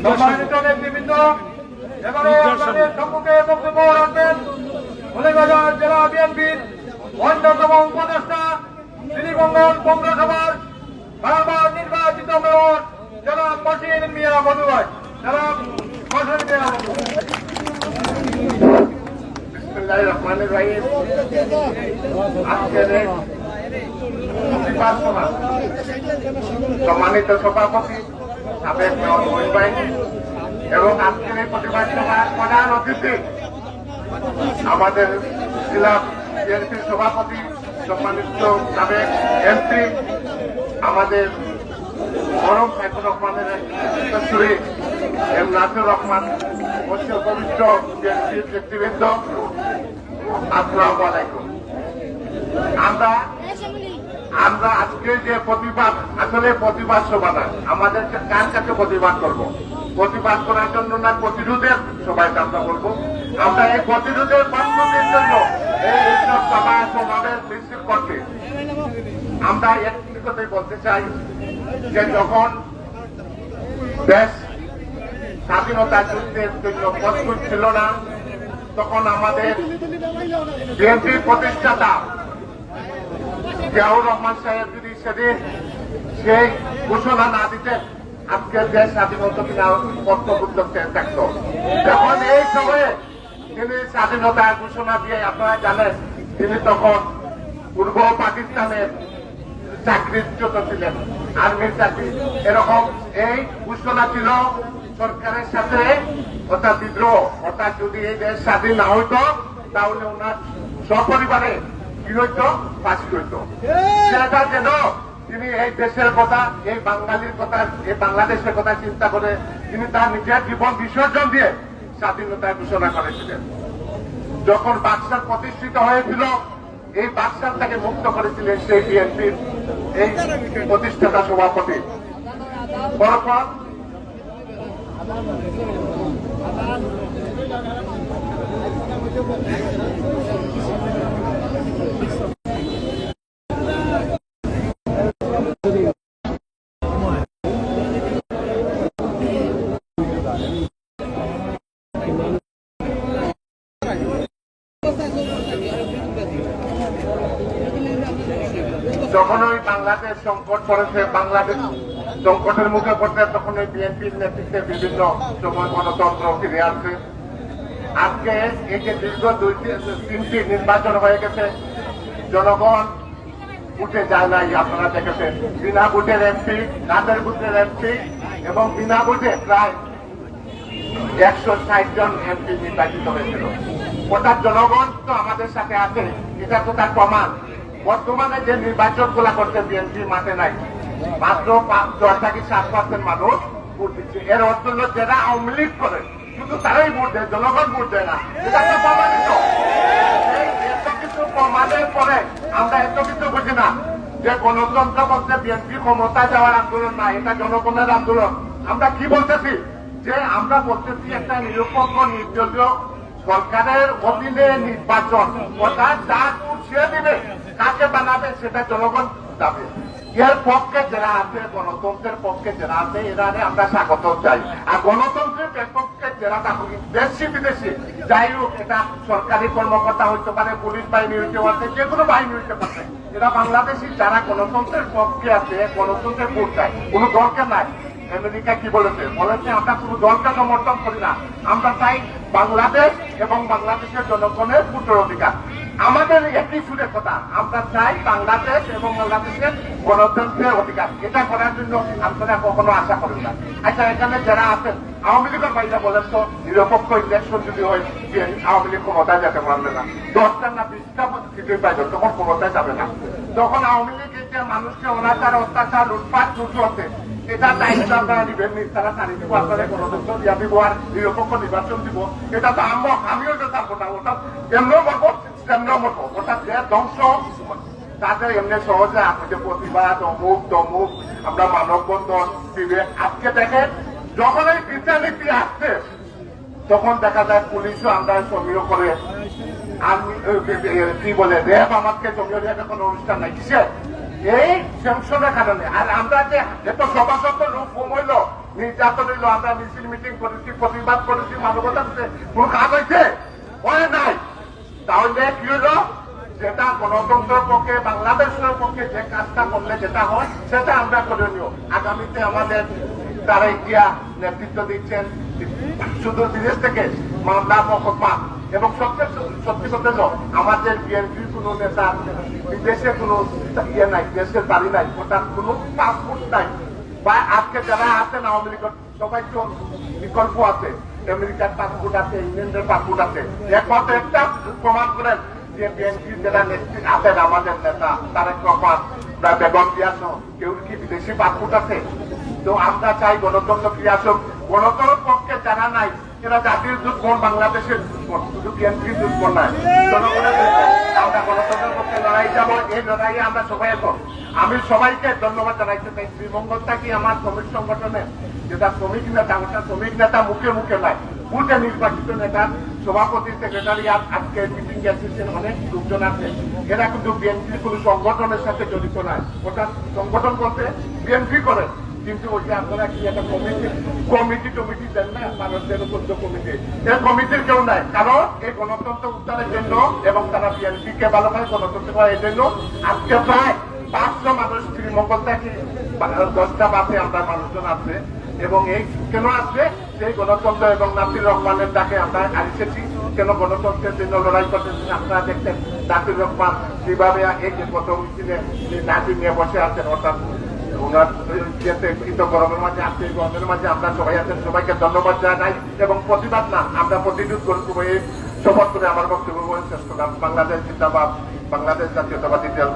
সম্মানিত নেতৃবৃন্দ, এবারে আমাদের সম্মুখে বক্তব্য রাখবেন হবিগঞ্জ জেলা বিএনপির অন্যতম উপদেষ্টা শ্রীমঙ্গল পৌরসভার বারবার নির্বাচিত মেয়র জনাব মহসিন মিয়া মধু ভাই। জনাব মহসিন মিয়া মধু। বিসমিল্লাহির রহমানির রহিম। আজকের সম্মানিত সভাপতি সাবেক মেয়র মহিন ভাই এবং আজকের এই প্রতিবাদ সভার প্রধান অতিথি আমাদের জেলা বিএনপির সভাপতি সম্মানিত সাবেক এমপি আমাদের মরম সাইফুর রহমানের উত্তরসূরি এম নাসির রহমান, বরিষ্ঠ বিএনপির নেতৃবৃন্দ, আসসালামু আলাইকুম। আমরা আজকে যে প্রতিবাদ, আসলে প্রতিবাদ সভা না, আমাদের কার কাছে প্রতিবাদ করব? প্রতিবাদ করার জন্য না, প্রতিরোধের সবাইকে আমরা বলবো। আমরা এই প্রতিরোধের বাস্তবের জন্য এই উৎসব সভা সমাবেশ মিছিল করতে আমরা একটি কথাই বলতে চাই যে যখন দেশ স্বাধীনতা যুদ্ধের জন্য প্রস্তুত ছিল না, তখন আমাদের বিএনপির প্রতিষ্ঠাতা জিয়াউর রহমান সাহেব যদি সেদিন সেই ঘোষণা না দিতেন, আজকের দেশ স্বাধীনতা কিনা কর্তব্য থাকত। যখন এই সময়ে তিনি স্বাধীনতার ঘোষণা দিয়ে, আপনারা জানেন তিনি তখন পূর্ব পাকিস্তানের চাকরিচ্যুত ছিলেন, আর্মির চাকরি। এরকম এই ঘোষণা ছিল সরকারের সাথে অর্থাৎ বিদ্রোহ, অর্থাৎ যদি এই দেশ স্বাধীন না হইত তাহলে ওনার সপরিবারে কি হইত, ফাঁসি হইত। সেটা যেন তিনি এই দেশের কথা, এই বাঙালির কথা, এই বাংলাদেশের কথা চিন্তা করে তিনি তার নিজের জীবন বিসর্জন দিয়ে স্বাধীনতার ঘোষণা করেছিলেন। যখন বাকশাল প্রতিষ্ঠিত হয়েছিল, এই বাকশাল তাকে মুক্ত করেছিলেন সেই বিএনপির এই প্রতিষ্ঠাতা সভাপতি। পরপর যখন ওই বাংলাদেশ সংকট পড়েছে, বাংলাদেশ সংকটের মুখে পড়ছে, তখন ওই বিএনপির নেতৃত্বে বিভিন্ন সময় গণতন্ত্র ফিরে আসছে। আজকে এই যে দীর্ঘ 2-3টি নির্বাচন হয়ে গেছে, জনগণ উঠে যায় নাই, আপনারা দেখেছেন। বিনা ভোটের এমপি, রাতের ভোটের এমপি এবং বিনা ভোটে প্রায় 160 জন এমপি নির্বাচিত হয়েছিল। অর্থাৎ জনগণ তো আমাদের সাথে আছে, এটা তো তার প্রমাণ। বর্তমানে যে নির্বাচন গুলা করতে বিএনপি মাঠে নাই, মাত্র 6-7% মানুষ ভোট দিচ্ছে। এর অর্থ হল যারা আওয়ামী লীগ করে শুধু তারাই ভোট দেয়, জনগণ ভোট দেয় না। এটা তো প্রমাণিত। এত কিছু প্রমাণের পরে আমরা এত কিছু বুঝি না যে গণতন্ত্র বলতে বিএনপি ক্ষমতা যাওয়ার আন্দোলন না, এটা জনগণের আন্দোলন। আমরা কি বলতেছি যে আমরা বলতেছি একটা নিরপেক্ষ নির্দলীয় সরকারের অধীনে নির্বাচন, অর্থাৎ যা সে দিবে, কাকে বানাবে সেটা জনগণ যাবে। এর পক্ষে যারা আছে, গণতন্ত্রের পক্ষে যারা আছে, এরা আমরা স্বাগত চাই। আর গণতন্ত্রের পক্ষে যারা থাকুক, দেশি বিদেশি যাই হোক, এটা সরকারি কর্মকর্তা হইতে পারে, পুলিশ বাহিনী হইতে পারে, যে কোনো বাহিনী হইতে পারে, এরা বাংলাদেশি যারা গণতন্ত্রের পক্ষে আছে, গণতন্ত্রের ভোট চায়, কোনো দরকার নাই। আমেরিকা কি বলেছে? আমরা কোনো দলকে সমর্থন করি না, আমরা চাই বাংলাদেশ এবং বাংলাদেশের জনগণের ভোটের অধিকার। আমাদের একই সুরের কথা, আমরা চাই বাংলাদেশ এবং বাংলাদেশের গণতন্ত্রের অধিকার। এটা করার জন্য আপনারা কখনো আশা করেন না। আচ্ছা, এখানে যারা আছেন আওয়ামী লীগের বাইরে বলেন তো, নিরপেক্ষ ইলেকশন যদি হয়, আওয়ামী লীগ ক্ষমতায় যেতে পারবে না। 10টা না 20টা সিটের বাইরে তখন ক্ষমতায় যাবে না। তখন আওয়ামী লীগের যে মানুষকে অনাচার, অত্যাচার, লুটপাট চুটু আছে, এটা দায়িত্ব আপনারা দিবেন, তারা ছাড়ি দিব, আপনারা গণতন্ত্র দিয়া দিব আর নিরপেক্ষ নির্বাচন দিব। এটা তো আমিও এটা চাবো না। ওটা কেমন মতো কেমন মতো, ওটা যে ধ্বংস তাদের এমনি সহজে যে প্রতিবাদ, অমুক তমুক, আমরা মানববন্ধন দিবে। আজকে দেখেন যখন এই বিচার নীতি আসছে, তখন দেখা যায় পুলিশও আমরা জমিও করে, আর্মি কি বলে, র্যাব আমাকে জমিও দিয়ে কোনো অনুষ্ঠান নাই। কিসে? এই সেংশনের কারণে। আর আমরা যে এত সভাসত্ব রূপ হইল, নির্যাতন হইলো, আমরা মিছিল মিটিং করেছি, প্রতিবাদ করেছি, মানবতা কোন কাজ হয়েছে? হয় নাই। তাহলে কি হলো? যেটা গণতন্ত্রের পক্ষে, বাংলাদেশের পক্ষে যে কাজটা করলে যেটা হয় সেটা আমরা করণীয়। আগামীতে আমাদের তারা ইন্ডিয়া নেতৃত্ব দিচ্ছেন, শুধু বিদেশ থেকে মামলা মকদ্দমা, এবং সবচেয়ে সত্যি কথা হলো আমাদের বিএনপির কোন নেতা বিদেশে কোনো ইয়ে নাই, দেশের বাড়ি নাই, ওটার কোনো পাসপোর্ট নাই। বা আজকে যারা আছেন আওয়ামী লীগের সবাই তো বিকল্প আছে, আমেরিকার পাসপোর্ট আছে, ইংল্যান্ডের পাসপোর্ট আছে। একমাত্র একটা প্রমাণ করেন যে বিএনপির যারা নেতৃত্ব আছেন আমাদের নেতা তারেক রহমান বা বেগম জিয়া কেউ কি বিদেশি পাসপোর্ট আছে? তো আমরা চাই গণতন্ত্র ফিরে আসুক। গণতন্ত্রের পক্ষে যারা নাই এরা জাতির দুশ্মন, বাংলাদেশের দুশ্মন, শুধু বিএনপির দুশ্মন নাই, জনগণের দুশ্মন। আমরা গণতন্ত্রের পক্ষে লড়াই যাবো, এই লড়াইয়ে আমরা সবাই এখন। আমি সবাইকে ধন্যবাদ জানাইতে চাই। শ্রীমঙ্গলটা কি আমার শ্রমিক সংগঠনের যেটা শ্রমিক নেতা, ওটা শ্রমিক নেতা মুখে মুখে নাই, বুথে নির্বাচিত নেতা, সভাপতি, সেক্রেটারিয়াত, আজকে মিটিং এসেছেন অনেক লোকজন আছে। এরা কিন্তু বিএনপির কোন সংগঠনের সাথে জড়িত নাই। ওটা সংগঠন করতে বিএনপি করে, কিন্তু ওইটা আপনারা কি একটা কমিটি টমিটি দেন না, ভারতের উপদ্র কমিটি, এই কমিটির কেউ নাই। কারণ এই গণতন্ত্র উদ্ধারের জন্য এবং তারা বিএনপিকে ভালোভাবে গণতন্ত্র করার জন্য আজকে প্রায় 500 মানুষ শ্রীমঙ্গল থেকে 10টা বাসে আমরা মানুষজন আছে। এবং এই কেন আসবে? সেই গণতন্ত্র এবং নাসির রহমানের ডাকে আমরা এসেছি। কেন গণতন্ত্রের জন্য লড়াই করতেছেন? আপনারা দেখতেন নাসির রহমান কিভাবে এই যে গত মিছিলে নাসির নিয়ে বসে আছেন, অর্থাৎ ওনার গরমের মাঝে আসছে, এই গরমের মাঝে আমরা সবাই আছেন, সবাইকে ধন্যবাদ জানাই। এবং প্রতিবাদ না, আমরা প্রতিরোধ করবো এই শপথ করে আমার বক্তব্য শেষ করলাম। বাংলাদেশ জিন্দাবাদ, বাংলাদেশ জাতীয়তাবাদী দল।